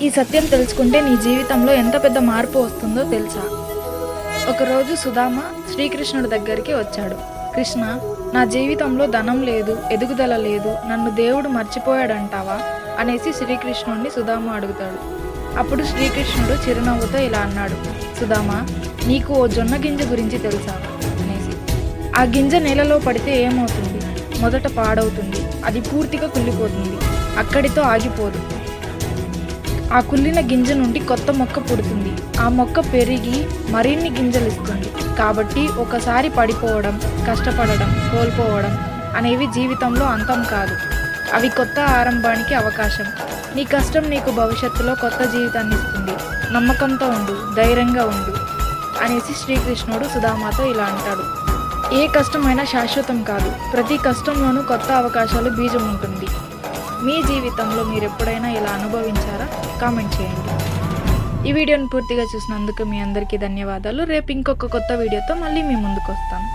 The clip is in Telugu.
ఈ సత్యం తెలుసుకుంటే నీ జీవితంలో ఎంత పెద్ద మార్పు వస్తుందో తెలుసా? ఒకరోజు సుధామ శ్రీకృష్ణుడి దగ్గరికి వచ్చాడు. కృష్ణ, నా జీవితంలో ధనం లేదు, ఎదుగుదల లేదు, నన్ను దేవుడు మర్చిపోయాడంటావా అనేసి శ్రీకృష్ణుడిని సుధామ అడుగుతాడు. అప్పుడు శ్రీకృష్ణుడు చిరునవ్వుతో ఇలా అన్నాడు, సుధామ, నీకు ఓ జొన్న గింజ గురించి తెలుసా అనేసి. ఆ గింజ నేలలో పడితే ఏమవుతుంది? మొదట పాడవుతుంది, అది పూర్తిగా కుళ్ళిపోతుంది, అక్కడితో ఆగిపోదు. ఆ కుళ్ళిన గింజ నుండి కొత్త మొక్క పుడుతుంది. ఆ మొక్క పెరిగి మరిన్ని గింజలు ఇస్తుంది. కాబట్టి ఒకసారి పడిపోవడం, కష్టపడడం, కోల్పోవడం అనేవి జీవితంలో అంతం కాదు, అవి కొత్త ఆరంభానికి అవకాశం. నీ కష్టం నీకు భవిష్యత్తులో కొత్త జీవితాన్ని ఇస్తుంది. నమ్మకంతో ఉండు, ధైర్యంగా ఉండు అనేసి శ్రీకృష్ణుడు సుధామతో ఇలా అంటాడు. ఏ కష్టమైనా శాశ్వతం కాదు, ప్రతి కష్టంలోనూ కొత్త అవకాశాలు బీజం ఉంటుంది. మీ జీవితంలో మీరు ఎప్పుడైనా ఇలా అనుభవించారా? కామెంట్ చేయండి. ఈ వీడియోని పూర్తిగా చూసినందుకు మీ అందరికీ ధన్యవాదాలు. రేపు ఇంకొక కొత్త వీడియోతో మళ్ళీ మీ ముందుకు వస్తాను.